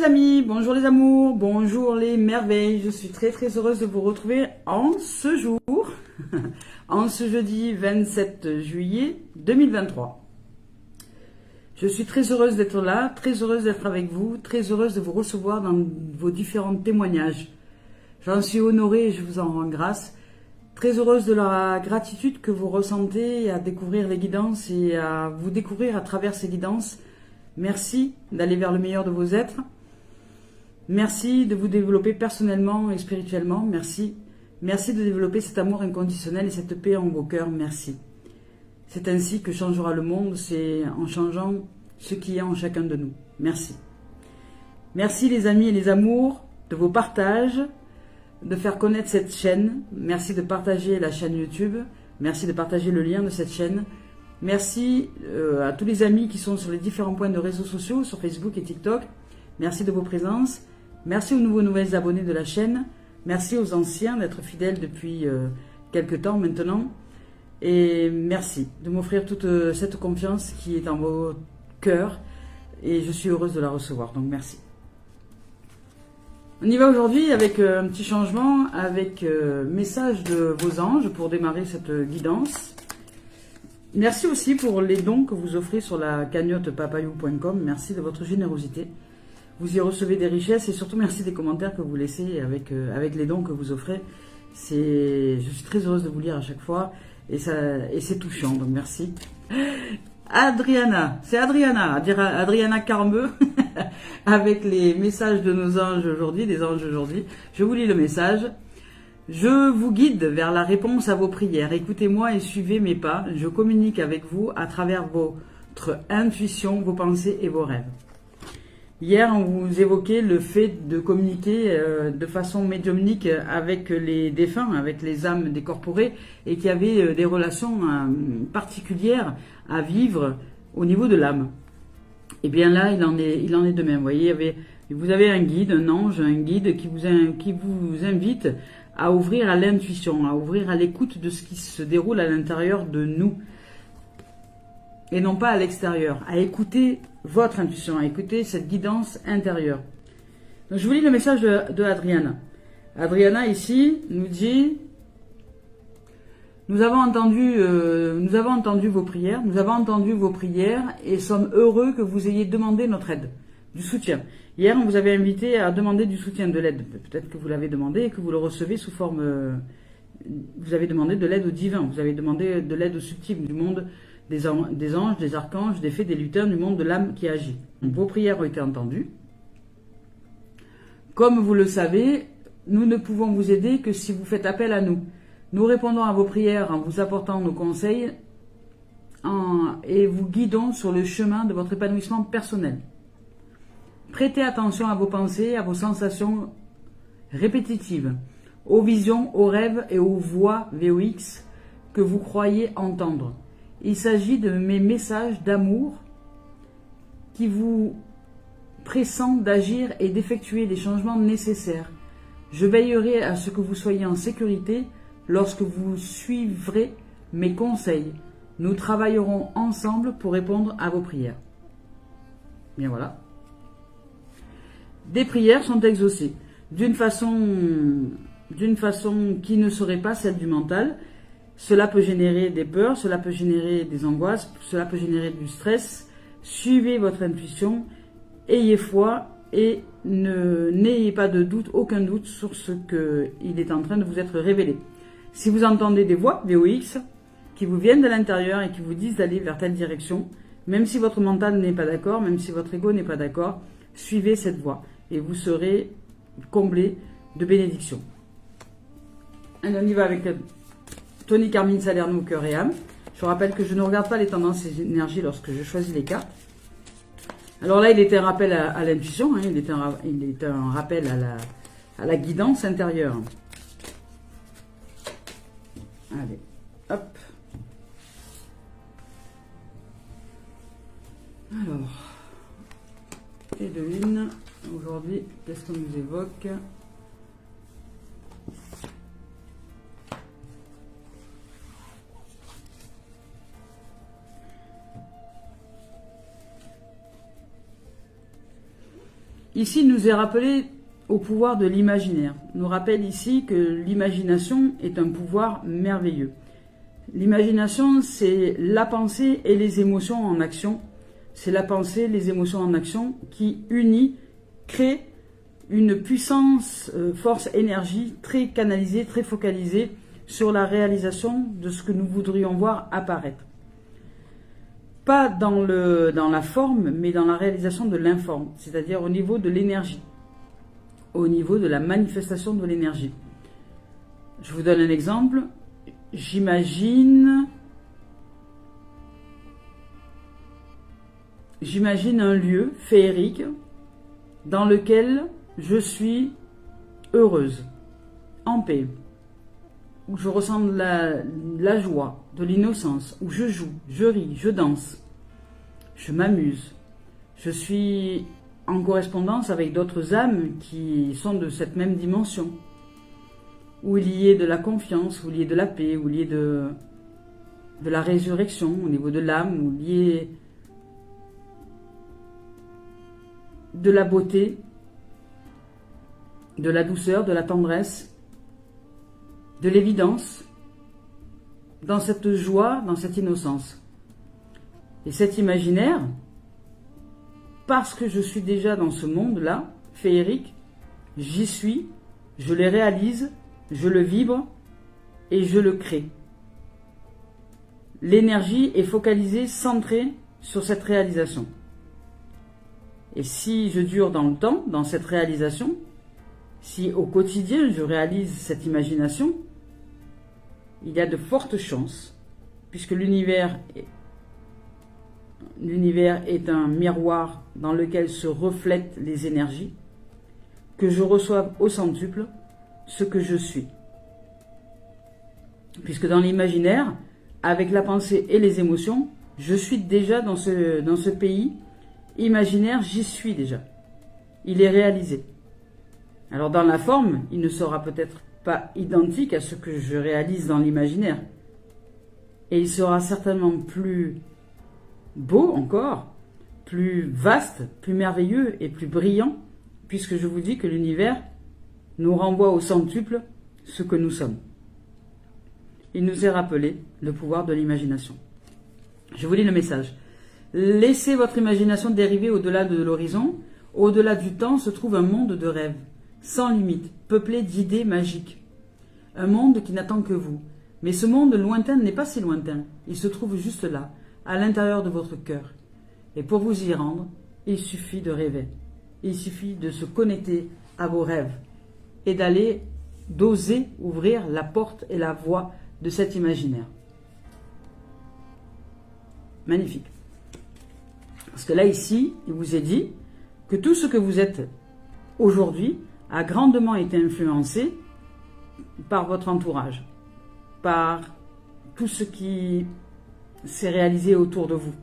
les amis, bonjour les amours, bonjour les merveilles. Je suis très heureuse de vous retrouver en ce jour, en ce jeudi 27 juillet 2023. Je suis très heureuse d'être là, très heureuse d'être avec vous, très heureuse de vous recevoir dans vos différents témoignages. J'en suis honorée et je vous en rends grâce. Très heureuse de la gratitude que vous ressentez à découvrir les guidances et à vous découvrir à travers ces guidances. Merci d'aller vers le meilleur de vos êtres. Merci de vous développer personnellement et spirituellement. Merci. Merci de développer cet amour inconditionnel et cette paix en vos cœurs. Merci. C'est ainsi que changera le monde, c'est en changeant ce qui est en chacun de nous. Merci. Merci les amis et les amours de vos partages, de faire connaître cette chaîne. Merci de partager la chaîne YouTube. Merci de partager le lien de cette chaîne. Merci à tous les amis qui sont sur les différents points de réseaux sociaux, sur Facebook et TikTok. Merci de vos présences. Merci aux nouvelles abonnés de la chaîne. Merci aux anciens d'être fidèles depuis quelques temps maintenant. Et merci de m'offrir toute cette confiance qui est dans vos cœurs. Et je suis heureuse de la recevoir, donc merci. On y va aujourd'hui avec un petit changement, avec message de vos anges pour démarrer cette guidance. Merci aussi pour les dons que vous offrez sur la cagnotte papayou.com. Merci de votre générosité. Vous y recevez des richesses et surtout merci des commentaires que vous laissez avec les dons que vous offrez. Je suis très heureuse de vous lire à chaque fois et c'est touchant, donc merci. Adriana, c'est Adriana Carmeux, avec les messages de nos anges aujourd'hui, des anges aujourd'hui. Je vous lis le message. Je vous guide vers la réponse à vos prières. Écoutez-moi et suivez mes pas. Je communique avec vous à travers votre intuition, vos pensées et vos rêves. Hier, on vous évoquait le fait de communiquer de façon médiumnique avec les défunts, avec les âmes décorporées, et qu'il y avait des relations particulières à vivre au niveau de l'âme. Et bien là, il en est de même. Vous voyez, vous avez un guide, un ange, un guide qui vous invite à ouvrir à l'intuition, à ouvrir à l'écoute de ce qui se déroule à l'intérieur de nous et non pas à l'extérieur, à écouter votre intuition, à écouter cette guidance intérieure. Donc je vous lis le message de Adriana. Adriana ici nous dit: nous avons entendu vos prières et sommes heureux que vous ayez demandé notre aide, du soutien. Hier, on vous avait invité à demander du soutien, de l'aide. Peut-être que vous l'avez demandé et que vous le recevez sous forme... vous avez demandé de l'aide au divin, vous avez demandé de l'aide au subtil, du monde des anges, des archanges, des fées, des lutins, du monde de l'âme qui agit. Donc, vos prières ont été entendues. Comme vous le savez, nous ne pouvons vous aider que si vous faites appel à nous. Nous répondons à vos prières en vous apportant nos conseils et vous guidons sur le chemin de votre épanouissement personnel. Prêtez attention à vos pensées, à vos sensations répétitives, aux visions, aux rêves et aux voix VOX que vous croyez entendre. Il s'agit de mes messages d'amour qui vous pressentent d'agir et d'effectuer les changements nécessaires. Je veillerai à ce que vous soyez en sécurité lorsque vous suivrez mes conseils. Nous travaillerons ensemble pour répondre à vos prières. Bien voilà. Des prières sont exaucées d'une façon qui ne serait pas celle du mental. Cela peut générer des peurs, cela peut générer des angoisses, cela peut générer du stress. Suivez votre intuition, ayez foi et n'ayez pas de doute, aucun doute sur ce qu'il est en train de vous être révélé. Si vous entendez des voix VOX qui vous viennent de l'intérieur et qui vous disent d'aller vers telle direction, même si votre mental n'est pas d'accord, même si votre ego n'est pas d'accord, suivez cette voie et vous serez comblé de bénédictions. Allez, on y va avec Tony Carmine Salerno, cœur et âme. Je vous rappelle que je ne regarde pas les tendances et les énergies lorsque je choisis les cartes. Alors là, il était un rappel à l'intuition, il était un rappel à la guidance intérieure. Allez, hop. Alors, et de une, aujourd'hui, qu'est-ce qu'on nous évoque ? Ici, il nous est rappelé au pouvoir de l'imaginaire. Il nous rappelle ici que l'imagination est un pouvoir merveilleux. L'imagination, c'est la pensée et les émotions en action. C'est la pensée, les émotions en action qui unit, crée une puissance, force, énergie très canalisée, très focalisée sur la réalisation de ce que nous voudrions voir apparaître. Pas dans la forme, mais dans la réalisation de l'informe, c'est-à-dire au niveau de l'énergie, au niveau de la manifestation de l'énergie. Je vous donne un exemple. J'imagine un lieu féerique dans lequel je suis heureuse, en paix, où je ressens de la joie, de l'innocence, où je joue, je ris, je danse, je m'amuse, je suis en correspondance avec d'autres âmes qui sont de cette même dimension, où il y ait de la confiance, où il y ait de la paix, où il y ait de la résurrection au niveau de l'âme, où il y ait de la beauté, de la douceur, de la tendresse, de l'évidence, dans cette joie, dans cette innocence. Et cet imaginaire, parce que je suis déjà dans ce monde-là, féerique, j'y suis, je les réalise, je le vibre et je le crée. L'énergie est focalisée, centrée sur cette réalisation. Et si je dure dans le temps, dans cette réalisation, si au quotidien je réalise cette imagination, il y a de fortes chances, puisque l'univers est un miroir dans lequel se reflètent les énergies, que je reçoive au centuple ce que je suis. Puisque dans l'imaginaire, avec la pensée et les émotions, je suis déjà dans ce pays imaginaire, j'y suis déjà. Il est réalisé. Alors dans la forme, il ne sera peut-être pas identique à ce que je réalise dans l'imaginaire. Et il sera certainement plus beau encore, plus vaste, plus merveilleux et plus brillant, puisque je vous dis que l'univers nous renvoie au centuple ce que nous sommes. Il nous est rappelé le pouvoir de l'imagination. Je vous lis le message. Laissez votre imagination dériver au-delà de l'horizon. Au-delà du temps se trouve un monde de rêves, sans limite, peuplé d'idées magiques. Un monde qui n'attend que vous. Mais ce monde lointain n'est pas si lointain. Il se trouve juste là, à l'intérieur de votre cœur. Et pour vous y rendre, il suffit de rêver. Il suffit de se connecter à vos rêves et d'oser ouvrir la porte et la voie de cet imaginaire. Magnifique. Parce que là, ici, il vous est dit que tout ce que vous êtes aujourd'hui a grandement été influencé par votre entourage, par tout ce qui s'est réalisé autour de vous.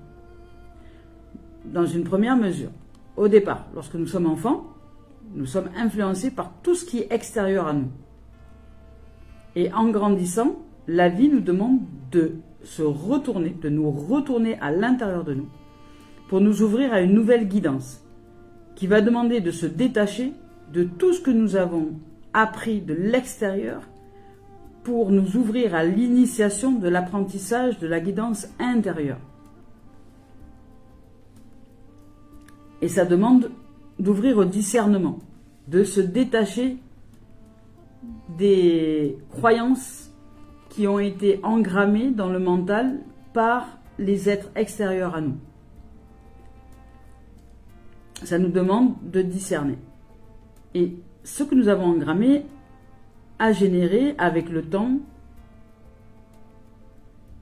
Dans une première mesure, au départ, lorsque nous sommes enfants, nous sommes influencés par tout ce qui est extérieur à nous. Et en grandissant, la vie nous demande de nous retourner à l'intérieur de nous, pour nous ouvrir à une nouvelle guidance, qui va demander de se détacher de tout ce que nous avons appris de l'extérieur, pour nous ouvrir à l'initiation de l'apprentissage de la guidance intérieure. Et ça demande d'ouvrir au discernement, de se détacher des croyances qui ont été engrammées dans le mental par les êtres extérieurs à nous. Ça nous demande de discerner. Et ce que nous avons engrammé a généré avec le temps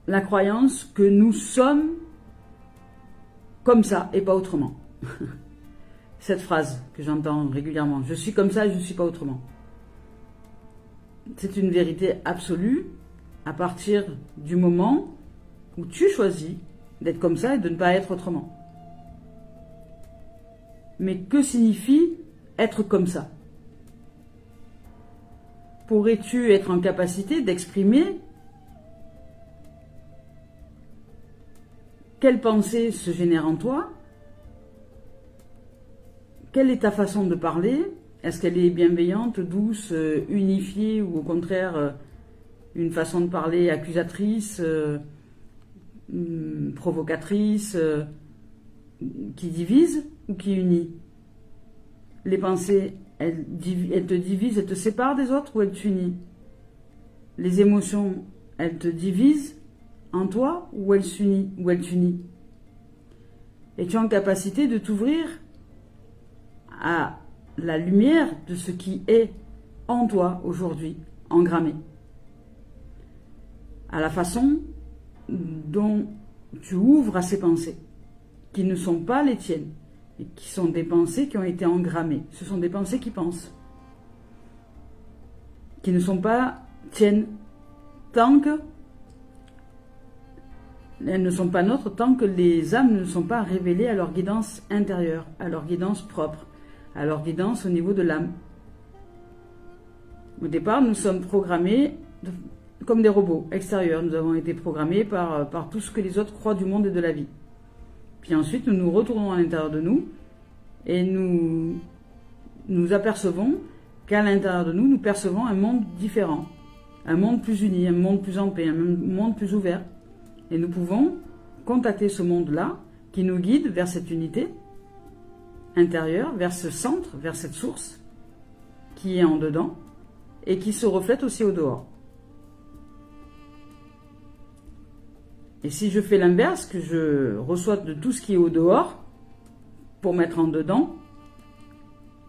la croyance que nous sommes comme ça et pas autrement. Cette phrase que j'entends régulièrement, je suis comme ça et je ne suis pas autrement. C'est une vérité absolue à partir du moment où tu choisis d'être comme ça et de ne pas être autrement. Mais que signifie être comme ça? Pourrais-tu être en capacité d'exprimer quelle pensée se génère en toi? quelle est ta façon de parler? Est-ce qu'elle est bienveillante, douce, unifiée, ou au contraire une façon de parler accusatrice, provocatrice, qui divise ou qui unit? Les pensées, elles te divisent, elles te séparent des autres ou elles t'unissent? Les émotions, elles te divisent en toi ou elles s'unissent ou elles t'unissent? Es-tu en capacité de t'ouvrir à la lumière de ce qui est en toi aujourd'hui, engrammé? À la façon dont tu ouvres à ces pensées, qui ne sont pas les tiennes, et qui sont des pensées qui ont été engrammées. Ce sont des pensées qui pensent, qui ne sont pas tiennes, tant que elles ne sont pas nôtres, tant que les âmes ne sont pas révélées à leur guidance intérieure, à leur guidance propre, à leur guidance au niveau de l'âme. Au départ, nous sommes programmés comme des robots extérieurs. Nous avons été programmés par tout ce que les autres croient du monde et de la vie. Puis ensuite, nous nous retournons à l'intérieur de nous et nous apercevons qu'à l'intérieur de nous, nous percevons un monde différent, un monde plus uni, un monde plus en paix, un monde plus ouvert. Et nous pouvons contacter ce monde-là qui nous guide vers cette unité intérieure, vers ce centre, vers cette source qui est en dedans et qui se reflète aussi au dehors. Et si je fais l'inverse, que je reçois de tout ce qui est au dehors pour mettre en dedans,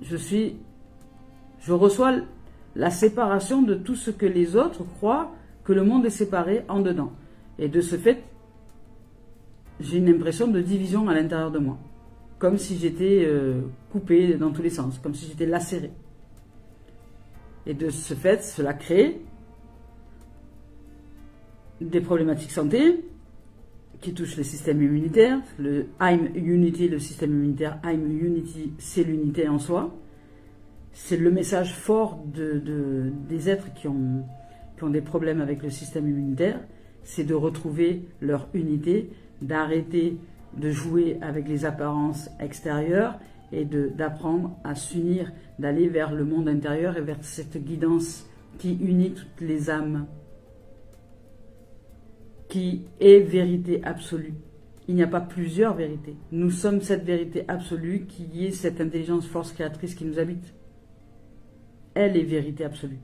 je reçois la séparation de tout ce que les autres croient que le monde est séparé en dedans. Et de ce fait, j'ai une impression de division à l'intérieur de moi. Comme si j'étais coupé dans tous les sens, comme si j'étais lacéré. Et de ce fait, cela crée des problématiques santé qui touchent le système immunitaire. Le I'm Unity, le système immunitaire, I'm Unity, c'est l'unité en soi. C'est le message fort des êtres qui ont des problèmes avec le système immunitaire. C'est de retrouver leur unité, d'arrêter de jouer avec les apparences extérieures et d'apprendre à s'unir, d'aller vers le monde intérieur et vers cette guidance qui unit toutes les âmes, qui est vérité absolue. Il n'y a pas plusieurs vérités. Nous sommes cette vérité absolue qui est cette intelligence force créatrice qui nous habite. Elle est vérité absolue.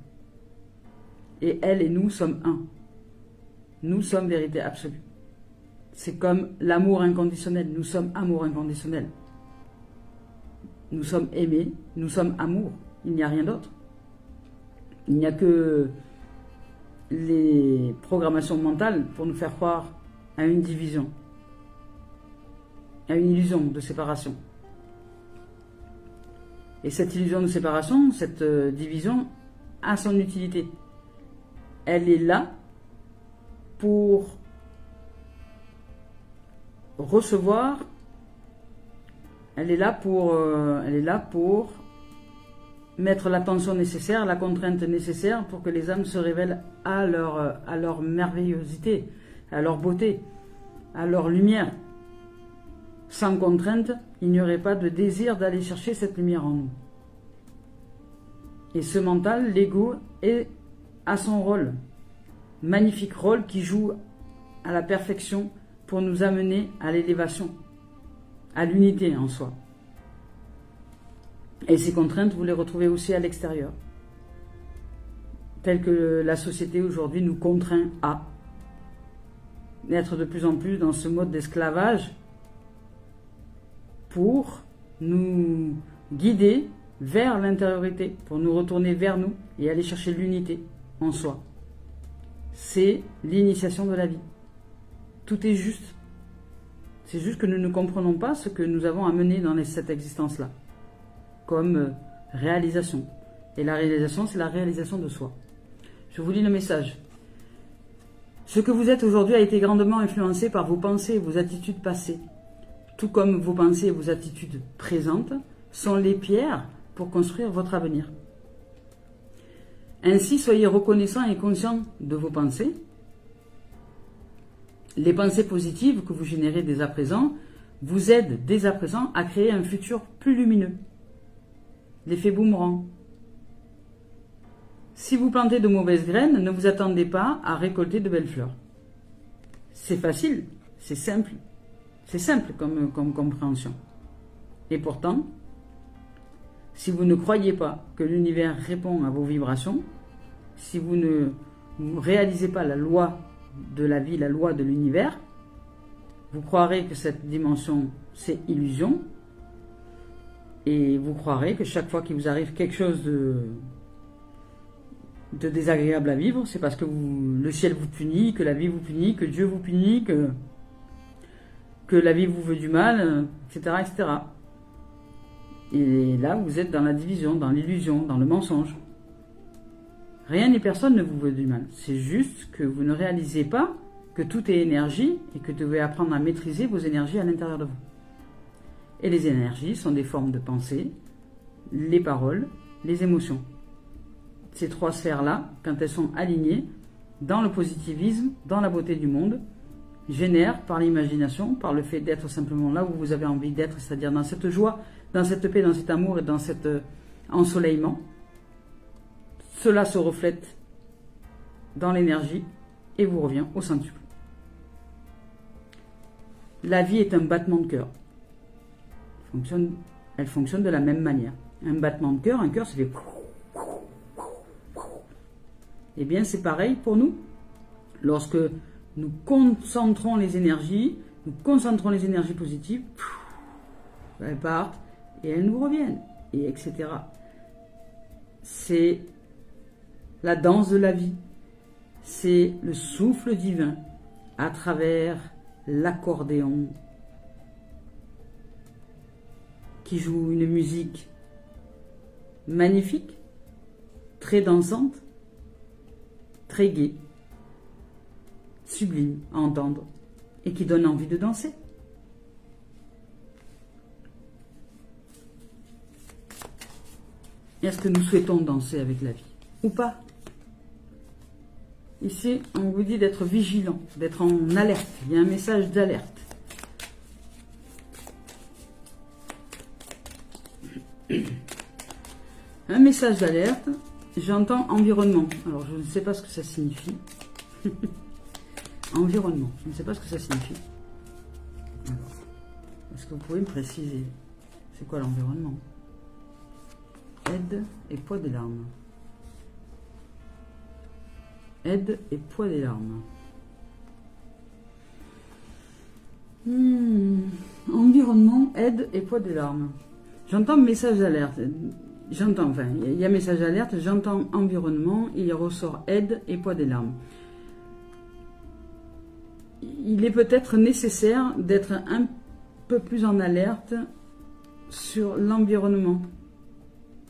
Et elle et nous sommes un. Nous sommes vérité absolue. C'est comme l'amour inconditionnel. Nous sommes amour inconditionnel. Nous sommes aimés, nous sommes amour. Il n'y a rien d'autre. Il n'y a que les programmations mentales pour nous faire croire à une division, à une illusion de séparation. Et cette illusion de séparation, cette division a son utilité. Elle est là pour recevoir, elle est là pour mettre l'attention nécessaire, la contrainte nécessaire pour que les âmes se révèlent à leur merveillosité, à leur beauté, à leur lumière. Sans contrainte, il n'y aurait pas de désir d'aller chercher cette lumière en nous. Et ce mental, l'ego, a son rôle, magnifique rôle qui joue à la perfection pour nous amener à l'élévation, à l'unité en soi. Et ces contraintes, vous les retrouvez aussi à l'extérieur, telles que la société aujourd'hui nous contraint à être de plus en plus dans ce mode d'esclavage pour nous guider vers l'intériorité, pour nous retourner vers nous et aller chercher l'unité en soi. C'est l'initiation de la vie. Tout est juste. C'est juste que nous ne comprenons pas ce que nous avons à mener dans cette existence-là, comme réalisation. Et la réalisation, c'est la réalisation de soi. Je vous lis le message. Ce que vous êtes aujourd'hui a été grandement influencé par vos pensées et vos attitudes passées. Tout comme vos pensées et vos attitudes présentes sont les pierres pour construire votre avenir. Ainsi, soyez reconnaissants et conscients de vos pensées. Les pensées positives que vous générez dès à présent vous aident dès à présent à créer un futur plus lumineux, l'effet boomerang. Si vous plantez de mauvaises graines, ne vous attendez pas à récolter de belles fleurs. C'est facile, c'est simple comme compréhension. Et pourtant, si vous ne croyez pas que l'univers répond à vos vibrations, si vous ne réalisez pas la loi de la vie, la loi de l'univers, vous croirez que cette dimension, c'est illusion, et vous croirez que chaque fois qu'il vous arrive quelque chose de désagréable à vivre, c'est parce que le ciel vous punit, que la vie vous punit, que Dieu vous punit, que la vie vous veut du mal, etc., etc. Et là, vous êtes dans la division, dans l'illusion, dans le mensonge. Rien ni personne ne vous veut du mal. C'est juste que vous ne réalisez pas que tout est énergie et que vous devez apprendre à maîtriser vos énergies à l'intérieur de vous. Et les énergies sont des formes de pensée, les paroles, les émotions. Ces trois sphères-là, quand elles sont alignées, dans le positivisme, dans la beauté du monde, génèrent par l'imagination, par le fait d'être simplement là où vous avez envie d'être, c'est-à-dire dans cette joie, dans cette paix, dans cet amour et dans cet ensoleillement. Cela se reflète dans l'énergie et vous revient au centuple. La vie est un battement de cœur. Elle fonctionne de la même manière. Un battement de cœur, un cœur, ça fait... Eh bien, c'est pareil pour nous. Lorsque nous concentrons les énergies positives, elles partent et elles nous reviennent, et etc. C'est la danse de la vie. C'est le souffle divin à travers l'accordéon qui joue une musique magnifique, très dansante, très gaie, sublime à entendre et qui donne envie de danser. Est-ce que nous souhaitons danser avec la vie ou pas? Ici, on vous dit d'être vigilant, d'être en alerte. Il y a un message d'alerte. Un message d'alerte. J'entends environnement. Alors, je ne sais pas ce que ça signifie. Environnement. Je ne sais pas ce que ça signifie. Alors, est-ce que vous pouvez me préciser? C'est quoi l'environnement? Aide et poids des larmes. Aide et poids des larmes. Environnement, aide et poids des larmes. J'entends message d'alerte. J'entends, enfin, il y a message d'alerte, j'entends environnement, il ressort aide et poids des larmes. Il est peut-être nécessaire d'être un peu plus en alerte sur l'environnement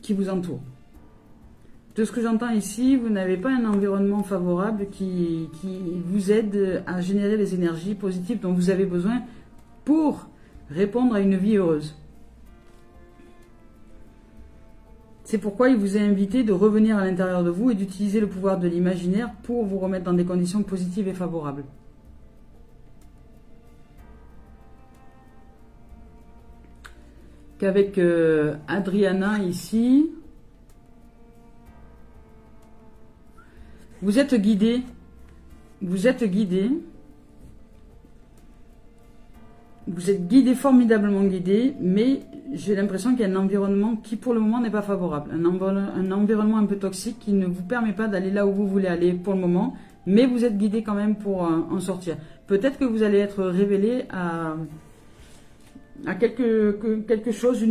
qui vous entoure. De ce que j'entends ici, vous n'avez pas un environnement favorable qui vous aide à générer les énergies positives dont vous avez besoin pour répondre à une vie heureuse. C'est pourquoi il vous est invité de revenir à l'intérieur de vous et d'utiliser le pouvoir de l'imaginaire pour vous remettre dans des conditions positives et favorables. Qu'avec Adriana ici, vous êtes guidé. Vous êtes guidé. Vous êtes guidé, formidablement guidé, mais j'ai l'impression qu'il y a un environnement qui pour le moment n'est pas favorable. Un environnement un peu toxique qui ne vous permet pas d'aller là où vous voulez aller pour le moment, mais vous êtes guidé quand même pour en sortir. Peut-être que vous allez être révélé à quelque chose,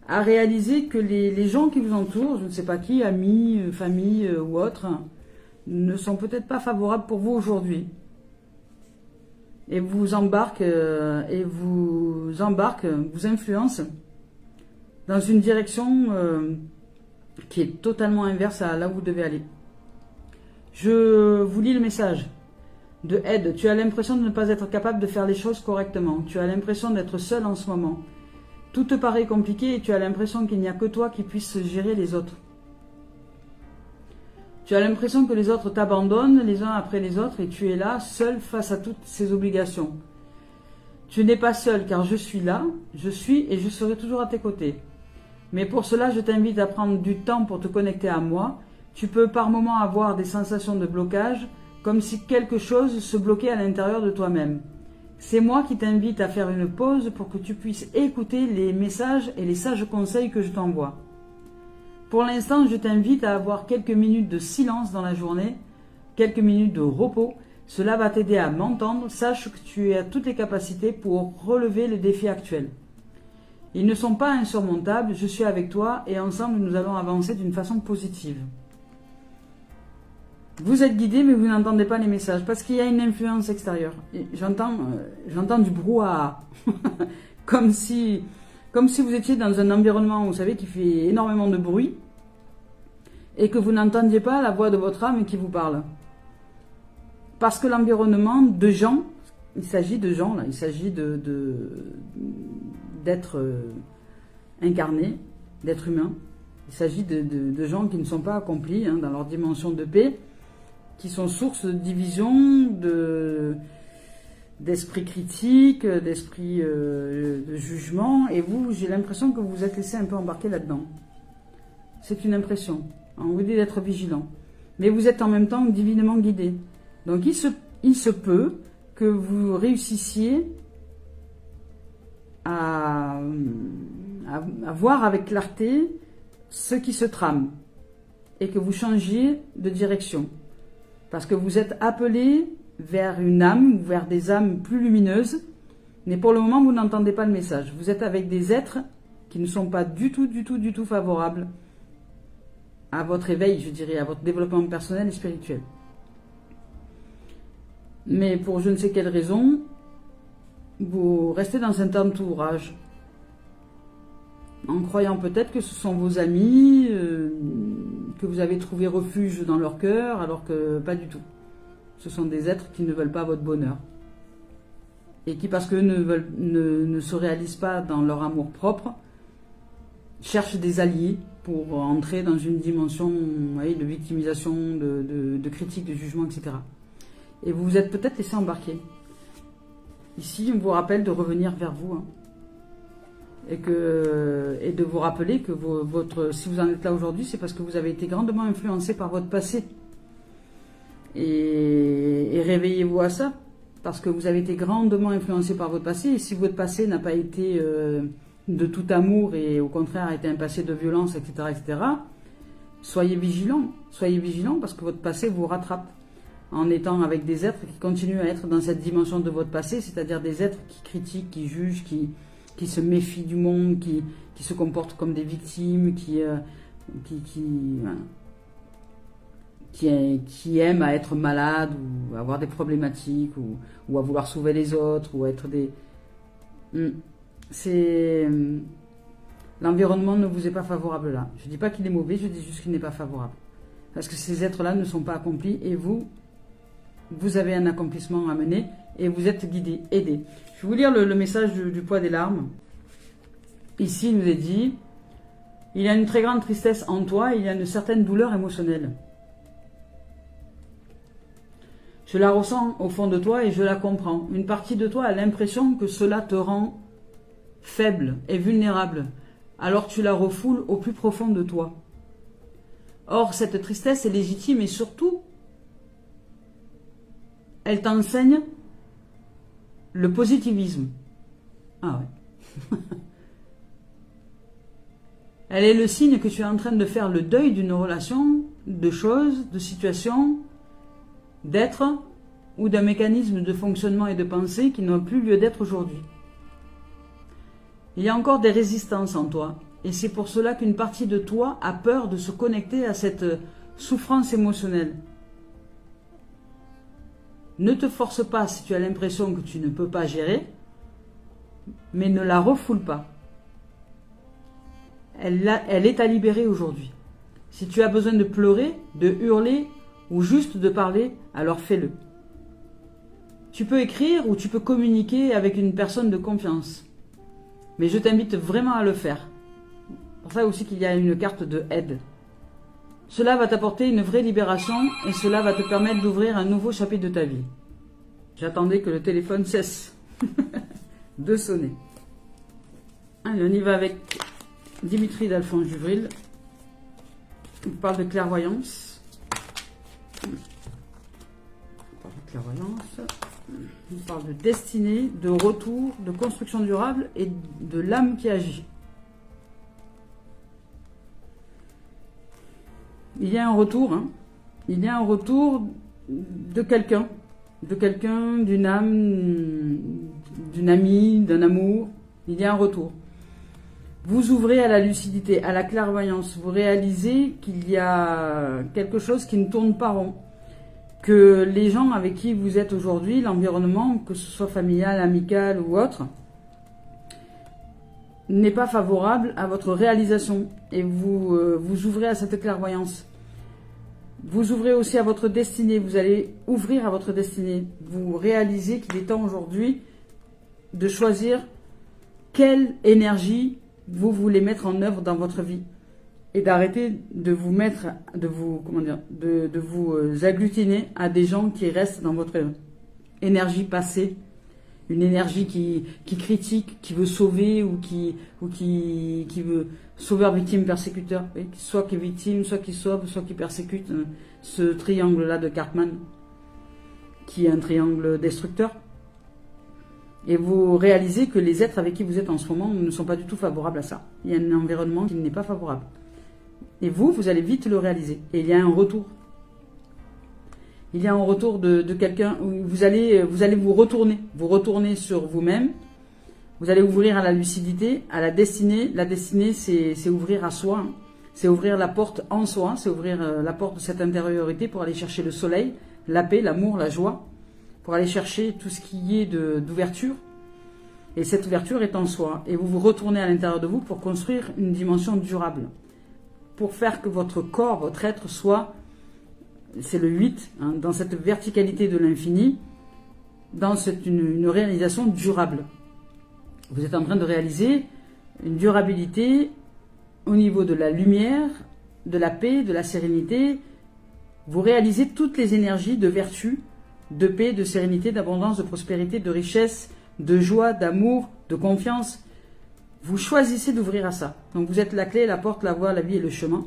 à réaliser que les gens qui vous entourent, je ne sais pas qui, amis, famille ou autres, ne sont peut-être pas favorables pour vous aujourd'hui. Et vous embarquent, vous influencent dans une direction qui est totalement inverse à là où vous devez aller. Je vous lis le message de aide. Tu as l'impression de ne pas être capable de faire les choses correctement. Tu as l'impression d'être seul en ce moment. Tout te paraît compliqué et tu as l'impression qu'il n'y a que toi qui puisse gérer les autres. Tu as l'impression que les autres t'abandonnent les uns après les autres et tu es là, seul face à toutes ces obligations. Tu n'es pas seul car je suis là, je suis et je serai toujours à tes côtés. Mais pour cela, je t'invite à prendre du temps pour te connecter à moi. Tu peux par moments avoir des sensations de blocage, comme si quelque chose se bloquait à l'intérieur de toi-même. C'est moi qui t'invite à faire une pause pour que tu puisses écouter les messages et les sages conseils que je t'envoie. Pour l'instant, je t'invite à avoir quelques minutes de silence dans la journée, quelques minutes de repos. Cela va t'aider à m'entendre. Sache que tu as toutes les capacités pour relever les défis actuels. Ils ne sont pas insurmontables, je suis avec toi et ensemble nous allons avancer d'une façon positive. Vous êtes guidé mais vous n'entendez pas les messages parce qu'il y a une influence extérieure. J'entends du brouhaha, comme si vous étiez dans un environnement, vous savez, qui fait énormément de bruit et que vous n'entendiez pas la voix de votre âme qui vous parle. Parce que l'environnement de gens, il s'agit de gens là, il s'agit d'êtres incarnés, d'êtres humains. Il s'agit de gens qui ne sont pas accomplis dans leur dimension de paix, qui sont source de division, d'esprit critique, d'esprit de jugement. Et vous, j'ai l'impression que vous vous êtes laissé un peu embarquer là-dedans. C'est une impression. On vous dit d'être vigilant. Mais vous êtes en même temps divinement guidé. Donc il se peut que vous réussissiez à voir avec clarté ce qui se trame et que vous changiez de direction. Parce que vous êtes appelé vers une âme, ou vers des âmes plus lumineuses, mais pour le moment, vous n'entendez pas le message. Vous êtes avec des êtres qui ne sont pas du tout favorables à votre éveil, je dirais, à votre développement personnel et spirituel. Mais pour je ne sais quelle raison, vous restez dans cet entourage, en croyant peut-être que ce sont vos amis, que vous avez trouvé refuge dans leur cœur, alors que pas du tout. Ce sont des êtres qui ne veulent pas votre bonheur. Et qui, parce qu'eux ne se réalisent pas dans leur amour propre, cherchent des alliés pour entrer dans une dimension de victimisation, de critique, de jugement, etc. Et vous vous êtes peut-être laissé embarquer. Ici, on vous rappelle de revenir vers vous. Et de vous rappeler que si vous en êtes là aujourd'hui, c'est parce que vous avez été grandement influencé par votre passé. Et réveillez-vous à ça, parce que vous avez été grandement influencé par votre passé. Et si votre passé n'a pas été de tout amour et au contraire a été un passé de violence, etc., soyez vigilants. Soyez vigilants parce que votre passé vous rattrape. En étant avec des êtres qui continuent à être dans cette dimension de votre passé, c'est-à-dire des êtres qui critiquent, qui jugent, qui se méfient du monde, qui se comportent comme des victimes, qui aiment à être malades ou avoir des problématiques ou à vouloir sauver les autres ou être des... L'environnement ne vous est pas favorable là. Je ne dis pas qu'il est mauvais, je dis juste qu'il n'est pas favorable. Parce que ces êtres-là ne sont pas accomplis et vous avez un accomplissement à mener et vous êtes guidé, aidé. Je vais vous lire le message du poids des larmes. Ici, il nous est dit, il y a une très grande tristesse en toi, il y a une certaine douleur émotionnelle. Je la ressens au fond de toi et je la comprends. Une partie de toi a l'impression que cela te rend faible et vulnérable. Alors tu la refoules au plus profond de toi. Or, cette tristesse est légitime et surtout, elle t'enseigne le positivisme. Ah ouais. Elle est le signe que tu es en train de faire le deuil d'une relation, de choses, de situations, d'être ou d'un mécanisme de fonctionnement et de pensée qui n'ont plus lieu d'être aujourd'hui. Il y a encore des résistances en toi et c'est pour cela qu'une partie de toi a peur de se connecter à cette souffrance émotionnelle. Ne te force pas si tu as l'impression que tu ne peux pas gérer, mais ne la refoule pas. Elle est à libérer aujourd'hui. Si tu as besoin de pleurer, de hurler ou juste de parler, alors fais-le. Tu peux écrire ou tu peux communiquer avec une personne de confiance. Mais je t'invite vraiment à le faire. C'est pour ça aussi qu'il y a une carte de aide. Cela va t'apporter une vraie libération et cela va te permettre d'ouvrir un nouveau chapitre de ta vie. J'attendais que le téléphone cesse. de sonner. Allez, on y va avec Dimitri d'Alphonse Juvril. On parle de clairvoyance. On parle de destinée, de retour, de construction durable et de l'âme qui agit. Il y a un retour, hein. Il y a un retour de quelqu'un, d'une âme, d'une amie, d'un amour. Il y a un retour. Vous ouvrez à la lucidité, à la clairvoyance. Vous réalisez qu'il y a quelque chose qui ne tourne pas rond. Que les gens avec qui vous êtes aujourd'hui, l'environnement, que ce soit familial, amical ou autre, n'est pas favorable à votre réalisation. Et vous vous ouvrez à cette clairvoyance. Vous ouvrez aussi à votre destinée. Vous allez ouvrir à votre destinée. Vous réalisez qu'il est temps aujourd'hui de choisir quelle énergie vous voulez mettre en œuvre dans votre vie. Et d'arrêter de vous mettre, de vous agglutiner à des gens qui restent dans votre énergie passée, une énergie qui critique, qui veut sauver ou qui veut sauveur, victime, persécuteur, oui, soit qui est victime, soit qui sauve, soit qui persécute, ce triangle-là de Cartman, qui est un triangle destructeur. Et vous réalisez que les êtres avec qui vous êtes en ce moment ne sont pas du tout favorables à ça. Il y a un environnement qui n'est pas favorable. Et vous allez vite le réaliser. Et il y a un retour. Il y a un retour de quelqu'un où vous allez vous retourner sur vous-même. Vous allez ouvrir à la lucidité, à la destinée. La destinée, c'est ouvrir à soi. Hein. C'est ouvrir la porte en soi. C'est ouvrir la porte de cette intériorité pour aller chercher le soleil, la paix, l'amour, la joie. Pour aller chercher tout ce qui est d'ouverture. Et cette ouverture est en soi. Et vous vous retournez à l'intérieur de vous pour construire une dimension durable. Pour faire que votre corps, votre être soit, c'est le 8, hein, dans cette verticalité de l'infini, dans une réalisation durable. Vous êtes en train de réaliser une durabilité au niveau de la lumière, de la paix, de la sérénité. Vous réalisez toutes les énergies de vertu, de paix, de sérénité, d'abondance, de prospérité, de richesse, de joie, d'amour, de confiance. Vous choisissez d'ouvrir à ça. Donc vous êtes la clé, la porte, la voie, la vie et le chemin.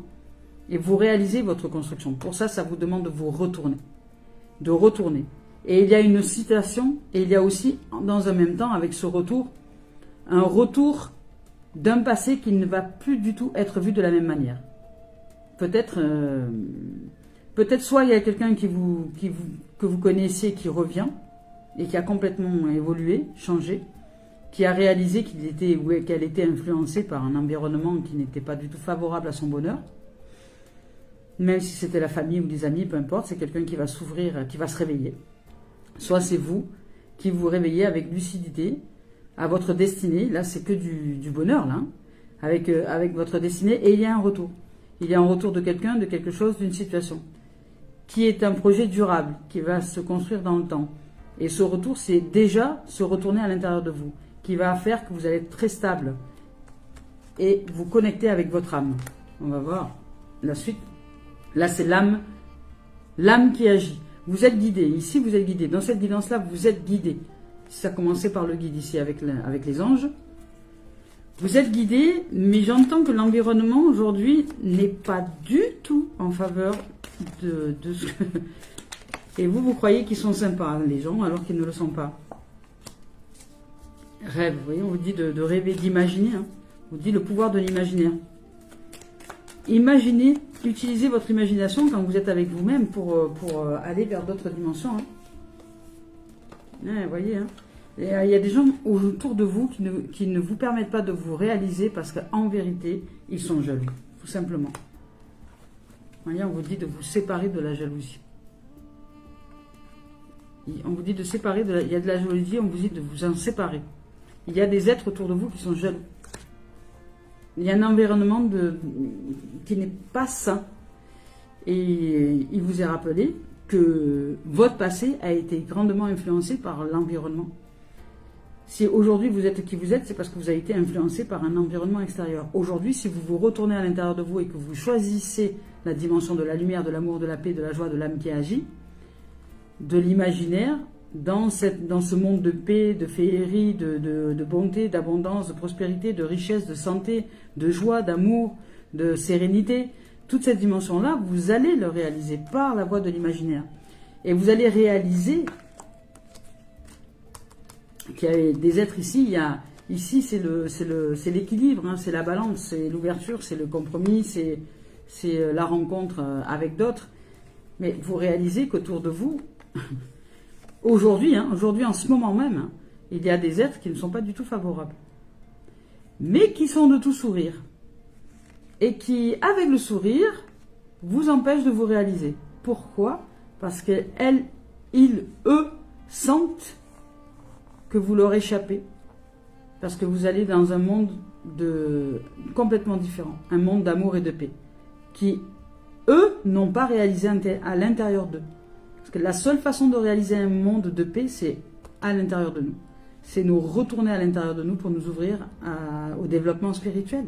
Et vous réalisez votre construction. Pour ça, ça vous demande de vous retourner. De retourner. Et il y a une citation, et il y a aussi, dans un même temps, avec ce retour, un retour d'un passé qui ne va plus du tout être vu de la même manière. Peut-être soit il y a quelqu'un que vous connaissiez qui revient, et qui a complètement évolué, changé, qui a réalisé qu'elle était influencée par un environnement qui n'était pas du tout favorable à son bonheur, même si c'était la famille ou des amis, peu importe, c'est quelqu'un qui va s'ouvrir, qui va se réveiller. Soit c'est vous qui vous réveillez avec lucidité à votre destinée, là c'est que du bonheur, là, hein, avec votre destinée, et il y a un retour. Il y a un retour de quelqu'un, de quelque chose, d'une situation, qui est un projet durable, qui va se construire dans le temps. Et ce retour, c'est déjà se retourner à l'intérieur de vous, qui va faire que vous allez être très stable et vous connecter avec votre âme. On va voir la suite. Là, c'est l'âme qui agit. Vous êtes guidé. Ici, vous êtes guidé. Dans cette guidance-là, vous êtes guidé. Ça a commencé par le guide ici avec les anges. Vous êtes guidé, mais j'entends que l'environnement aujourd'hui n'est pas du tout en faveur de ce que... Et vous croyez qu'ils sont sympas, les gens, alors qu'ils ne le sont pas. Rêve, vous voyez, on vous dit de rêver, d'imaginer. Hein. On vous dit le pouvoir de l'imaginaire. Imaginez, utilisez votre imagination quand vous êtes avec vous-même pour aller vers d'autres dimensions. Hein. Ouais, vous voyez, hein. Il y a des gens autour de vous qui ne vous permettent pas de vous réaliser parce qu'en vérité, ils sont jaloux, tout simplement. Vous voyez, on vous dit de vous séparer de la jalousie. On vous dit de séparer, il y a de la jalousie, on vous dit de vous en séparer. Il y a des êtres autour de vous qui sont jaloux. Il y a un environnement qui n'est pas sain. Et il vous est rappelé que votre passé a été grandement influencé par l'environnement. Si aujourd'hui vous êtes qui vous êtes, c'est parce que vous avez été influencé par un environnement extérieur. Aujourd'hui, si vous vous retournez à l'intérieur de vous et que vous choisissez la dimension de la lumière, de l'amour, de la paix, de la joie, de l'âme qui agit, de l'imaginaire, dans ce monde de paix, de féerie, de bonté, d'abondance, de prospérité, de richesse, de santé, de joie, d'amour, de sérénité, toute cette dimension-là, vous allez le réaliser par la voie de l'imaginaire. Et vous allez réaliser qu'il y a des êtres ici, ici c'est l'équilibre, hein, c'est la balance, c'est l'ouverture, c'est le compromis, c'est la rencontre avec d'autres. Mais vous réalisez qu'autour de vous, aujourd'hui, en ce moment même, hein, il y a des êtres qui ne sont pas du tout favorables, mais qui sont de tout sourire. Et qui, avec le sourire, vous empêchent de vous réaliser. Pourquoi? Parce qu'elles, ils, eux, sentent que vous leur échappez. Parce que vous allez dans un monde complètement différent. Un monde d'amour et de paix. Qui, eux, n'ont pas réalisé à l'intérieur d'eux. Parce que la seule façon de réaliser un monde de paix, c'est à l'intérieur de nous. C'est nous retourner à l'intérieur de nous pour nous ouvrir au développement spirituel.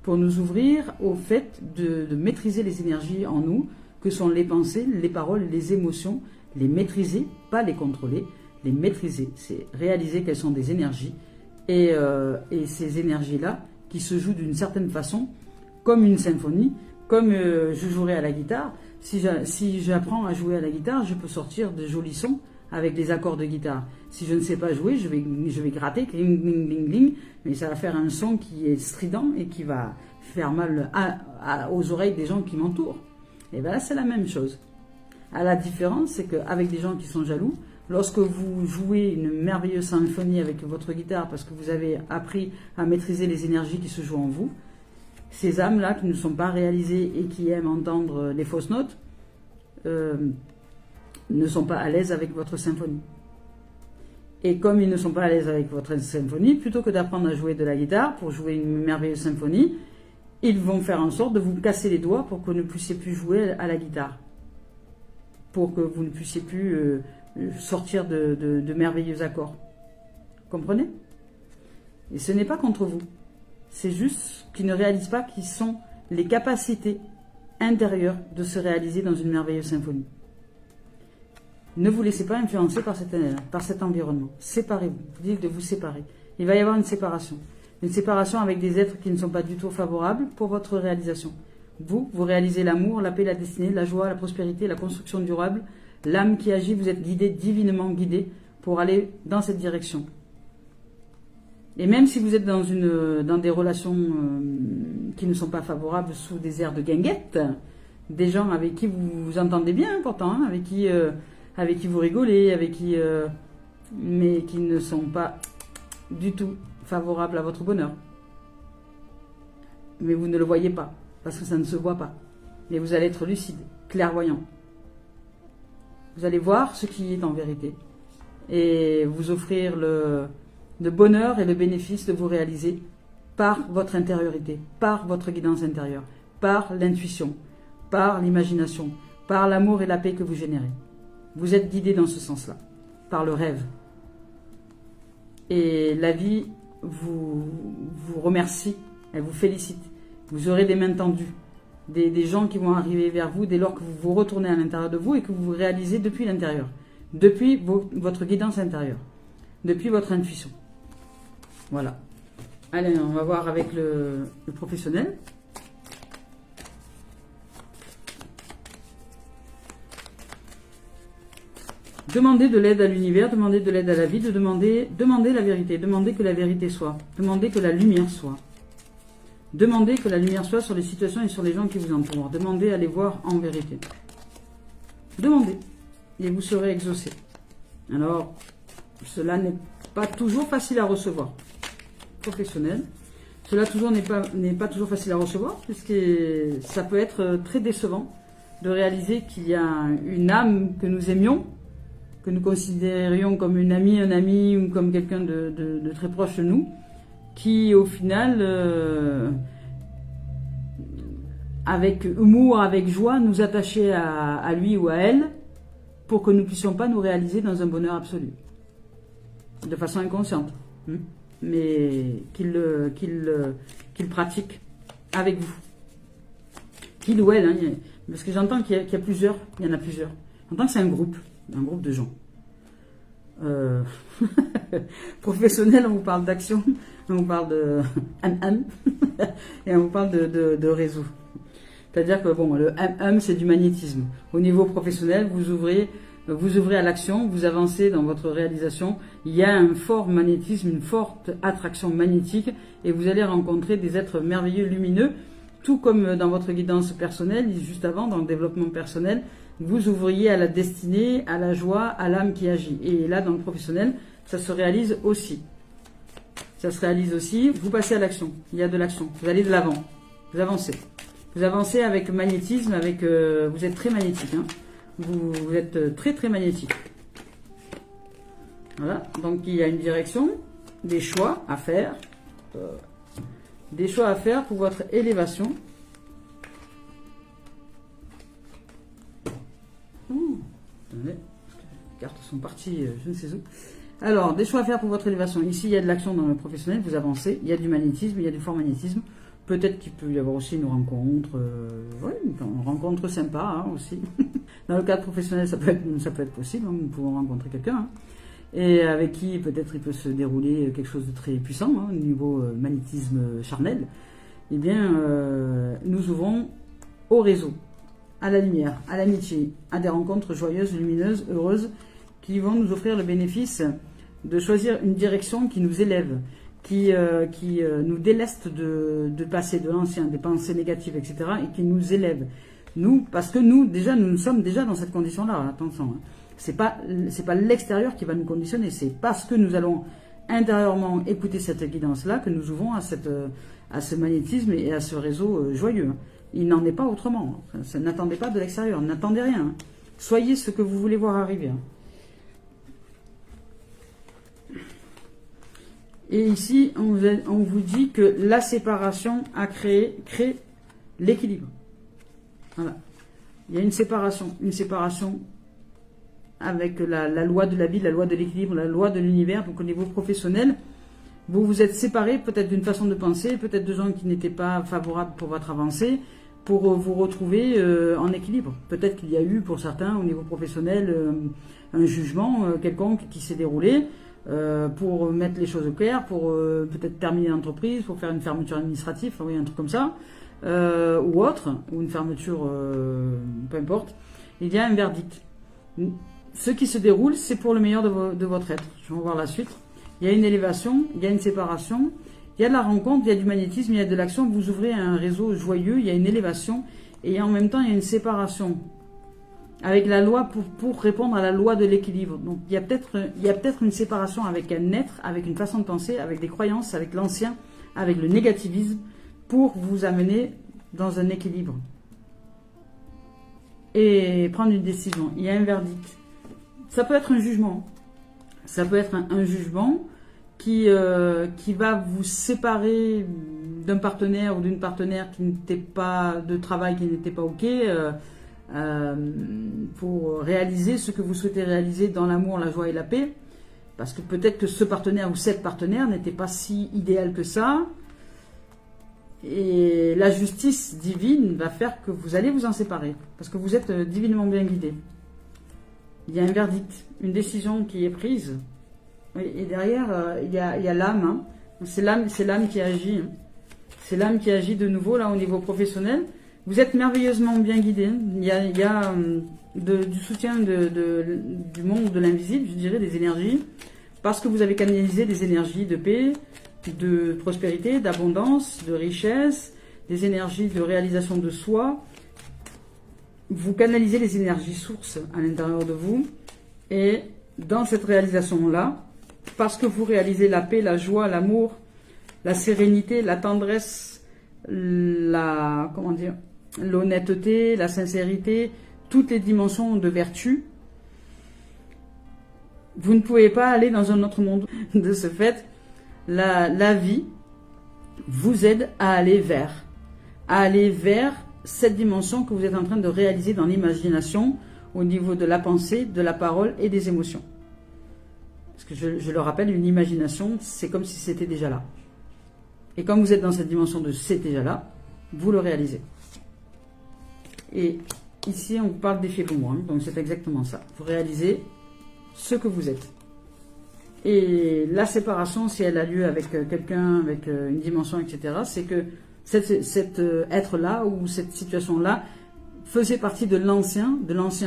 Pour nous ouvrir au fait de maîtriser les énergies en nous, que sont les pensées, les paroles, les émotions, les maîtriser, pas les contrôler, les maîtriser. C'est réaliser qu'elles sont des énergies, et ces énergies-là, qui se jouent d'une certaine façon, comme une symphonie, comme je jouerais à la guitare. Si j'apprends à jouer à la guitare, je peux sortir de jolis sons avec des accords de guitare. Si je ne sais pas jouer, je vais gratter, cling, cling, cling, cling, mais ça va faire un son qui est strident et qui va faire mal aux oreilles des gens qui m'entourent. Et bien là, c'est la même chose. La différence, c'est qu'avec des gens qui sont jaloux, lorsque vous jouez une merveilleuse symphonie avec votre guitare, parce que vous avez appris à maîtriser les énergies qui se jouent en vous, ces âmes-là qui ne sont pas réalisées et qui aiment entendre les fausses notes, ne sont pas à l'aise avec votre symphonie. Et comme ils ne sont pas à l'aise avec votre symphonie, plutôt que d'apprendre à jouer de la guitare pour jouer une merveilleuse symphonie, ils vont faire en sorte de vous casser les doigts pour que vous ne puissiez plus jouer à la guitare. Pour que vous ne puissiez plus sortir de merveilleux accords. Comprenez? Et ce n'est pas contre vous. C'est juste qu'ils ne réalisent pas qu'ils sont les capacités intérieures de se réaliser dans une merveilleuse symphonie. Ne vous laissez pas influencer par cet environnement. Séparez-vous. Dites de vous séparer. Il va y avoir une séparation. Une séparation avec des êtres qui ne sont pas du tout favorables pour votre réalisation. Vous réalisez l'amour, la paix, la destinée, la joie, la prospérité, la construction durable, l'âme qui agit, vous êtes guidé, divinement guidé, pour aller dans cette direction. Et même si vous êtes dans des relations qui ne sont pas favorables, sous des airs de guinguette, des gens avec qui vous vous entendez bien pourtant, hein, avec qui vous rigolez, mais qui ne sont pas du tout favorables à votre bonheur. Mais vous ne le voyez pas, parce que ça ne se voit pas. Mais vous allez être lucide, clairvoyant. Vous allez voir ce qui est en vérité. Et vous offrir le bonheur et le bénéfice de vous réaliser par votre intériorité, par votre guidance intérieure, par l'intuition, par l'imagination, par l'amour et la paix que vous générez. Vous êtes guidé dans ce sens-là, par le rêve. Et la vie vous remercie, elle vous félicite. Vous aurez des mains tendues, des gens qui vont arriver vers vous dès lors que vous vous retournez à l'intérieur de vous et que vous vous réalisez depuis l'intérieur, depuis votre guidance intérieure, depuis votre intuition. Voilà. Allez, on va voir avec le professionnel. Demandez de l'aide à l'univers, demandez de l'aide à la vie, demandez la vérité, demandez que la vérité soit, demandez que la lumière soit. Demandez que la lumière soit sur les situations et sur les gens qui vous entourent. Demandez à les voir en vérité. Demandez et vous serez exaucé. Alors, cela n'est pas toujours facile à recevoir. Professionnel. Cela n'est pas toujours facile à recevoir, puisque ça peut être très décevant de réaliser qu'il y a une âme que nous aimions, que nous considérions comme une amie, un ami ou comme quelqu'un de très proche de nous, qui au final, avec humour, avec joie, nous attachait à lui ou à elle, pour que nous ne puissions pas nous réaliser dans un bonheur absolu, de façon inconsciente, mais qu'il pratique avec vous, qu'il ou elle, hein, parce que j'entends qu'il y en a plusieurs, j'entends que c'est un groupe de gens. Professionnel, on vous parle d'action, on vous parle de et on vous parle de réseau. C'est-à-dire que bon, le c'est du magnétisme. Au niveau professionnel, vous ouvrez à l'action, vous avancez dans votre réalisation. Il y a un fort magnétisme, une forte attraction magnétique et vous allez rencontrer des êtres merveilleux, lumineux, tout comme dans votre guidance personnelle, juste avant, dans le développement personnel, vous ouvriez à la destinée, à la joie, à l'âme qui agit. Et là, dans le professionnel, ça se réalise aussi. Ça se réalise aussi. Vous passez à l'action. Il y a de l'action. Vous allez de l'avant. Vous avancez. Vous avancez avec magnétisme, vous êtes très magnétique. Hein. Vous êtes très très magnétique. Voilà. Donc il y a une direction, des choix à faire. Des choix à faire pour votre élévation. Attendez, les cartes sont parties, je ne sais où. Alors, des choix à faire pour votre élévation. Ici, il y a de l'action dans le professionnel, vous avancez. Il y a du magnétisme, il y a du fort magnétisme. Peut-être qu'il peut y avoir aussi une rencontre, une rencontre sympa hein, aussi. Dans le cadre professionnel, ça peut être possible, hein, nous pouvons rencontrer quelqu'un. Hein, et avec qui peut-être il peut se dérouler quelque chose de très puissant hein, au niveau magnétisme charnel. Eh bien, nous ouvrons au réseau, à la lumière, à l'amitié, à des rencontres joyeuses, lumineuses, heureuses, qui vont nous offrir le bénéfice de choisir une direction qui nous élève, qui nous déleste de passé, de l'ancien, des pensées négatives, etc., et qui nous élève. Nous, parce que nous sommes déjà dans cette condition-là, attention. Hein. C'est pas l'extérieur qui va nous conditionner, c'est parce que nous allons intérieurement écouter cette guidance-là que nous ouvrons à ce magnétisme et à ce réseau joyeux. Hein. Il n'en est pas autrement. N'attendez pas de l'extérieur, n'attendez rien. Hein. Soyez ce que vous voulez voir arriver. Hein. Et ici, on vous dit que la séparation crée l'équilibre. Voilà. Il y a une séparation avec la loi de la vie, la loi de l'équilibre, la loi de l'univers. Donc au niveau professionnel, vous vous êtes séparés peut-être d'une façon de penser, peut-être de gens qui n'étaient pas favorables pour votre avancée, pour vous retrouver en équilibre. Peut-être qu'il y a eu pour certains au niveau professionnel un jugement quelconque qui s'est déroulé. Pour mettre les choses au clair, pour peut-être terminer l'entreprise, pour faire une fermeture administrative, oui, un truc comme ça, ou autre, ou une fermeture, peu importe, il y a un verdict. Ce qui se déroule, c'est pour le meilleur de votre être. Je vais voir la suite. Il y a une élévation, il y a une séparation, il y a de la rencontre, il y a du magnétisme, il y a de l'action, vous ouvrez un réseau joyeux, il y a une élévation, et en même temps, il y a une séparation. Avec la loi pour répondre à la loi de l'équilibre. Donc il y a peut-être une séparation avec un être, avec une façon de penser, avec des croyances, avec l'ancien, avec le négativisme, pour vous amener dans un équilibre. Et prendre une décision. Il y a un verdict. Ça peut être un jugement. Ça peut être un jugement qui va vous séparer d'un partenaire ou d'une partenaire qui n'était pas de travail, qui n'était pas OK. Pour réaliser ce que vous souhaitez réaliser dans l'amour, la joie et la paix, parce que peut-être que ce partenaire ou cette partenaire n'était pas si idéal que ça, et la justice divine va faire que vous allez vous en séparer, parce que vous êtes divinement bien guidé. Il y a un verdict, une décision qui est prise, et derrière il y a l'âme, hein. C'est l'âme qui agit, hein. C'est l'âme qui agit de nouveau là au niveau professionnel. Vous êtes merveilleusement bien guidé. Il y a du soutien du monde de l'invisible, je dirais, des énergies, parce que vous avez canalisé des énergies de paix, de prospérité, d'abondance, de richesse, des énergies de réalisation de soi. Vous canalisez les énergies sources à l'intérieur de vous. Et dans cette réalisation-là, parce que vous réalisez la paix, la joie, l'amour, la sérénité, la tendresse, l'honnêteté, la sincérité, toutes les dimensions de vertu, vous ne pouvez pas aller dans un autre monde. De ce fait, la vie vous aide à aller vers cette dimension que vous êtes en train de réaliser dans l'imagination au niveau de la pensée, de la parole et des émotions. Parce que je le rappelle, une imagination, c'est comme si c'était déjà là. Et comme vous êtes dans cette dimension de c'est déjà là, vous le réalisez. Et ici, on vous parle d'effet boomerang, donc c'est exactement ça. Vous réalisez ce que vous êtes. Et la séparation, si elle a lieu avec quelqu'un, avec une dimension, etc., c'est que cet être-là ou cette situation-là faisait partie de l'ancien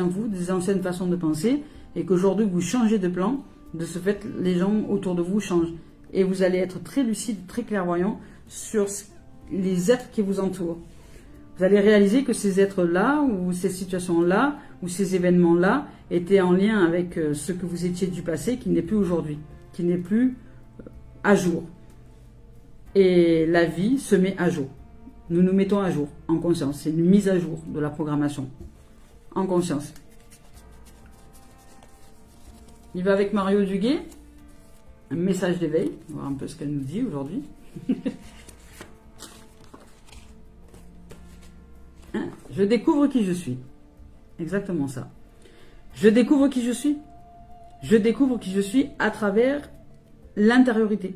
vous, des anciennes façons de penser, et qu'aujourd'hui vous changez de plan, de ce fait les gens autour de vous changent. Et vous allez être très lucide, très clairvoyant sur les êtres qui vous entourent. Vous allez réaliser que ces êtres-là, ou ces situations-là, ou ces événements-là, étaient en lien avec ce que vous étiez du passé, qui n'est plus aujourd'hui, qui n'est plus à jour. Et la vie se met à jour. Nous nous mettons à jour, en conscience. C'est une mise à jour de la programmation, en conscience. Il va avec Mario Duguay, un message d'éveil, on va voir un peu ce qu'elle nous dit aujourd'hui. Je découvre qui je suis. Exactement ça. Je découvre qui je suis. Je découvre qui je suis à travers l'intériorité,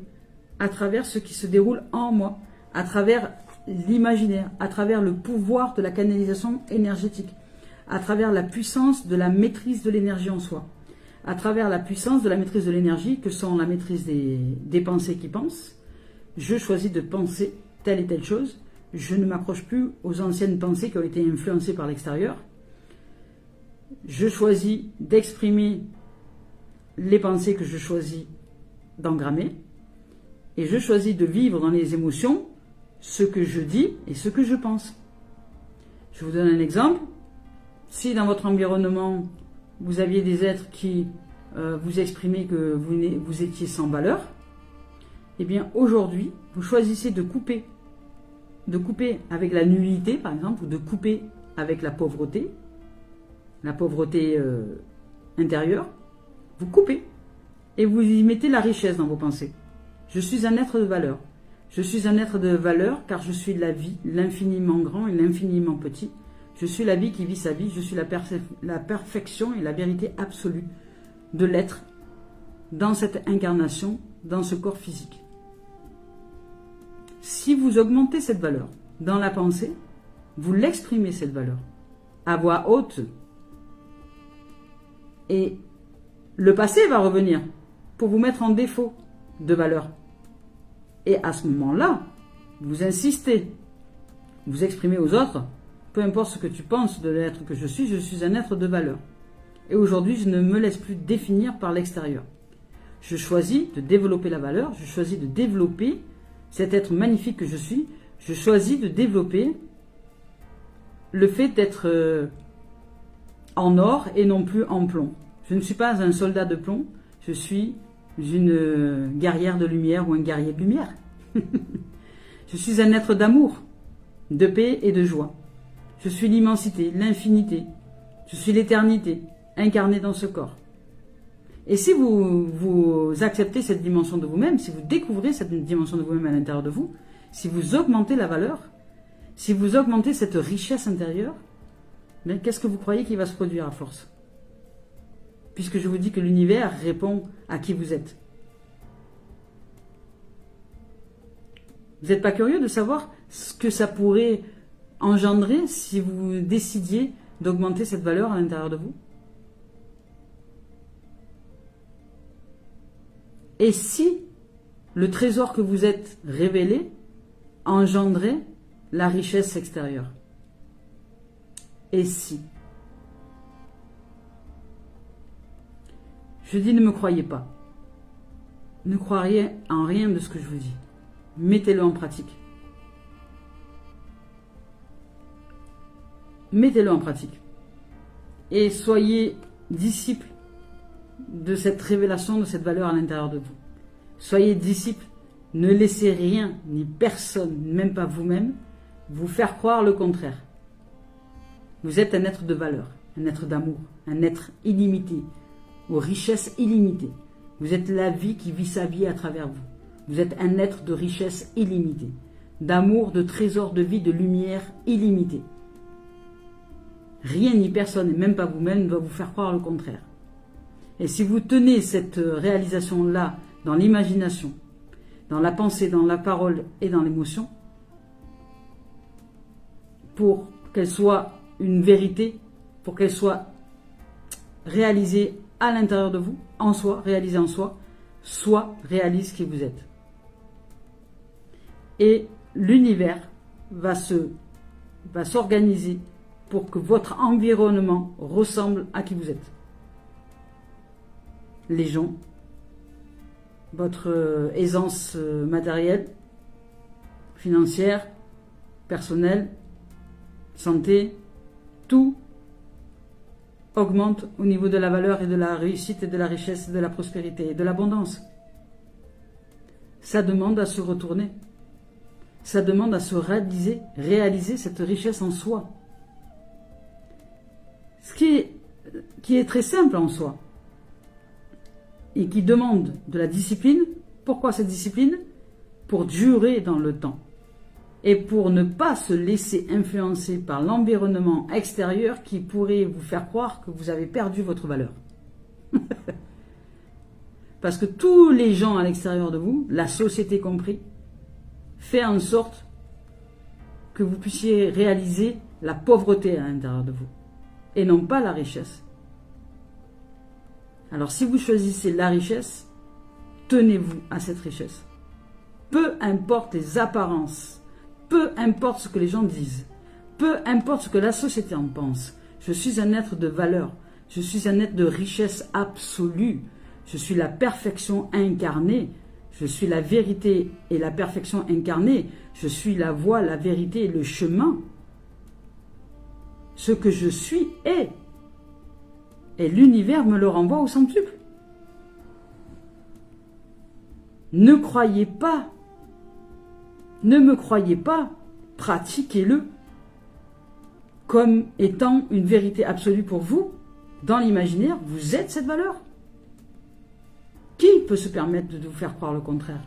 à travers ce qui se déroule en moi, à travers l'imaginaire, à travers le pouvoir de la canalisation énergétique, à travers la puissance de la maîtrise de l'énergie en soi, à travers la puissance de la maîtrise de l'énergie que sont la maîtrise des pensées qui pensent. Je choisis de penser telle et telle chose. Je ne m'accroche plus aux anciennes pensées qui ont été influencées par l'extérieur. Je choisis d'exprimer les pensées que je choisis d'engrammer. Et je choisis de vivre dans les émotions ce que je dis et ce que je pense. Je vous donne un exemple. Si dans votre environnement, vous aviez des êtres qui vous exprimaient que vous étiez sans valeur, eh bien aujourd'hui, vous choisissez de couper avec la nullité, par exemple, ou de couper avec la pauvreté intérieure. Vous coupez et vous y mettez la richesse dans vos pensées. Je suis un être de valeur. Je suis un être de valeur car je suis la vie, l'infiniment grand et l'infiniment petit. Je suis la vie qui vit sa vie. Je suis la perfection et la vérité absolue de l'être dans cette incarnation, dans ce corps physique. Si vous augmentez cette valeur dans la pensée, vous l'exprimez cette valeur à voix haute. Et le passé va revenir pour vous mettre en défaut de valeur. Et à ce moment-là, vous insistez, vous exprimez aux autres, peu importe ce que tu penses de l'être que je suis un être de valeur. Et aujourd'hui, je ne me laisse plus définir par l'extérieur. Je choisis de développer la valeur, je choisis de développer cet être magnifique que je suis. Je choisis de développer le fait d'être en or et non plus en plomb. Je ne suis pas un soldat de plomb, je suis une guerrière de lumière ou un guerrier de lumière. Je suis un être d'amour, de paix et de joie. Je suis l'immensité, l'infinité. Je suis l'éternité, incarnée dans ce corps. Et si vous acceptez cette dimension de vous-même, si vous découvrez cette dimension de vous-même à l'intérieur de vous, si vous augmentez la valeur, si vous augmentez cette richesse intérieure, qu'est-ce que vous croyez qui va se produire à force? Puisque je vous dis que l'univers répond à qui vous êtes. Vous n'êtes pas curieux de savoir ce que ça pourrait engendrer si vous décidiez d'augmenter cette valeur à l'intérieur de vous? Et si le trésor que vous êtes révélé engendrait la richesse extérieure? Et si? Je dis, ne me croyez pas. Ne croyez en rien de ce que je vous dis. Mettez-le en pratique. Mettez-le en pratique. Et soyez disciples de cette révélation, de cette valeur à l'intérieur de vous. Soyez disciples. Ne laissez rien, ni personne, même pas vous-même, vous faire croire le contraire. Vous êtes un être de valeur, un être d'amour, un être illimité, aux richesses illimitées. Vous êtes la vie qui vit sa vie à travers vous. Vous êtes un être de richesse illimitée, d'amour, de trésor de vie, de lumière illimitée. Rien ni personne, et même pas vous-même, ne doit vous faire croire le contraire. Et si vous tenez cette réalisation-là dans l'imagination, dans la pensée, dans la parole et dans l'émotion, pour qu'elle soit une vérité, pour qu'elle soit réalisée à l'intérieur de vous, en soi, réalisée en soi, Sois, réalise qui vous êtes. Et l'univers va s'organiser pour que votre environnement ressemble à qui vous êtes. Les gens, votre aisance matérielle, financière, personnelle, santé, tout augmente au niveau de la valeur et de la réussite et de la richesse, de la prospérité et de l'abondance. Ça demande à se retourner. Ça demande à se réaliser cette richesse en soi. Ce qui est très simple en soi et qui demande de la discipline. Pourquoi cette discipline? Pour durer dans le temps et pour ne pas se laisser influencer par l'environnement extérieur qui pourrait vous faire croire que vous avez perdu votre valeur. Parce que tous les gens à l'extérieur de vous, la société compris, fait en sorte que vous puissiez réaliser la pauvreté à l'intérieur de vous et non pas la richesse. Alors si vous choisissez la richesse, tenez-vous à cette richesse. Peu importe les apparences, peu importe ce que les gens disent, peu importe ce que la société en pense, je suis un être de valeur, je suis un être de richesse absolue, je suis la perfection incarnée, je suis la vérité et la perfection incarnée, je suis la voie, la vérité et le chemin. Ce que je suis est. Et l'univers me le renvoie au centuple. Ne croyez pas, ne me croyez pas, pratiquez-le comme étant une vérité absolue pour vous. Dans l'imaginaire, vous êtes cette valeur. Qui peut se permettre de vous faire croire le contraire?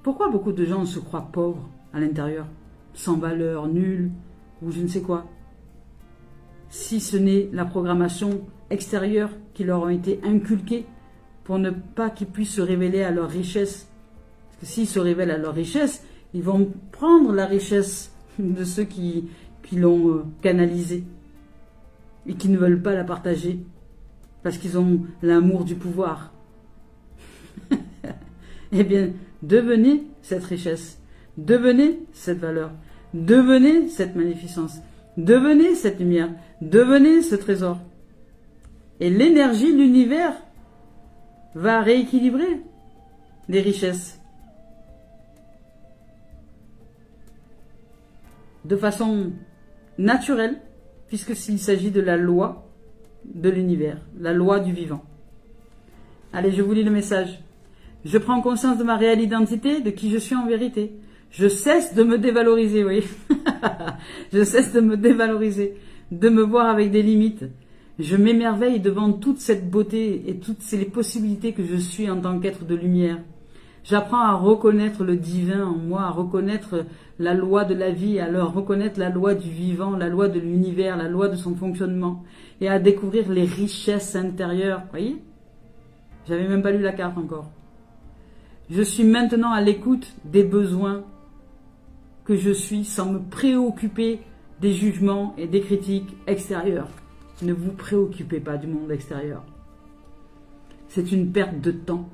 Pourquoi beaucoup de gens se croient pauvres à l'intérieur, sans valeur, nuls, ou je ne sais quoi? Si ce n'est la programmation extérieure qui leur a été inculquée pour ne pas qu'ils puissent se révéler à leur richesse. Parce que s'ils se révèlent à leur richesse, ils vont prendre la richesse de ceux qui l'ont canalisée et qui ne veulent pas la partager parce qu'ils ont l'amour du pouvoir. Eh bien, devenez cette richesse, devenez cette valeur, devenez cette magnificence, devenez cette lumière, devenez ce trésor. Et l'énergie, l'univers va rééquilibrer les richesses de façon naturelle, puisque s'il s'agit de la loi de l'univers, la loi du vivant. Allez, je vous lis le message. Je prends conscience de ma réelle identité, de qui je suis en vérité. Je cesse de me dévaloriser, oui. Je cesse de me dévaloriser, de me voir avec des limites. Je m'émerveille devant toute cette beauté et toutes ces possibilités que je suis en tant qu'être de lumière. J'apprends à reconnaître le divin en moi, à reconnaître la loi de la vie, à reconnaître la loi du vivant, la loi de l'univers, la loi de son fonctionnement, et à découvrir les richesses intérieures. Vous voyez? J'avais même pas lu la carte encore. Je suis maintenant à l'écoute des besoins que je suis sans me préoccuper des jugements et des critiques extérieures. Ne vous préoccupez pas du monde extérieur. C'est une perte de temps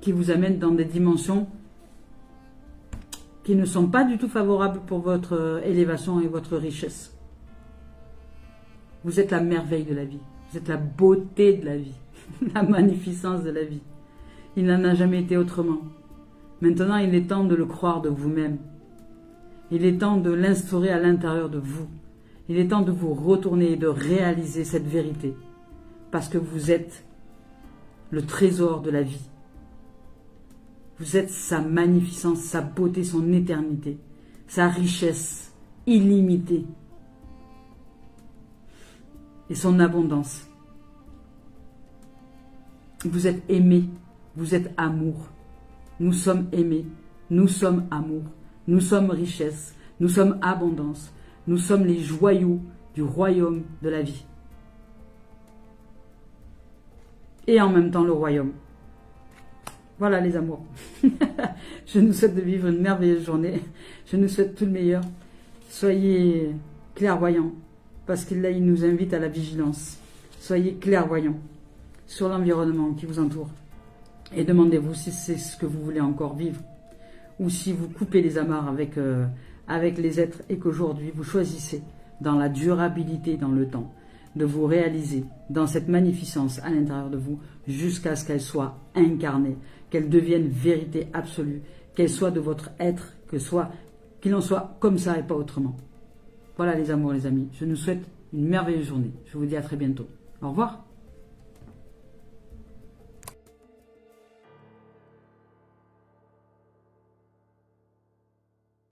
qui vous amène dans des dimensions qui ne sont pas du tout favorables pour votre élévation et votre richesse. Vous êtes la merveille de la vie. Vous êtes la beauté de la vie. La magnificence de la vie. Il n'en a jamais été autrement. Maintenant, il est temps de le croire de vous-même. Il est temps de l'instaurer à l'intérieur de vous. Il est temps de vous retourner et de réaliser cette vérité. Parce que vous êtes le trésor de la vie. Vous êtes sa magnificence, sa beauté, son éternité, sa richesse illimitée et son abondance. Vous êtes aimé, vous êtes amour. Nous sommes aimés, nous sommes amour, nous sommes richesse, nous sommes abondance, nous sommes les joyaux du royaume de la vie. Et en même temps le royaume. Voilà les amours. Je nous souhaite de vivre une merveilleuse journée. Je nous souhaite tout le meilleur. Soyez clairvoyants, parce qu'il nous invite à la vigilance. Soyez clairvoyants sur l'environnement qui vous entoure. Et demandez-vous si c'est ce que vous voulez encore vivre. Ou si vous coupez les amarres avec les êtres et qu'aujourd'hui vous choisissez dans la durabilité dans le temps de vous réaliser dans cette magnificence à l'intérieur de vous jusqu'à ce qu'elle soit incarnée, qu'elle devienne vérité absolue, qu'elle soit de votre être, qu'il en soit comme ça et pas autrement. Voilà les amours, les amis. Je nous souhaite une merveilleuse journée. Je vous dis à très bientôt. Au revoir.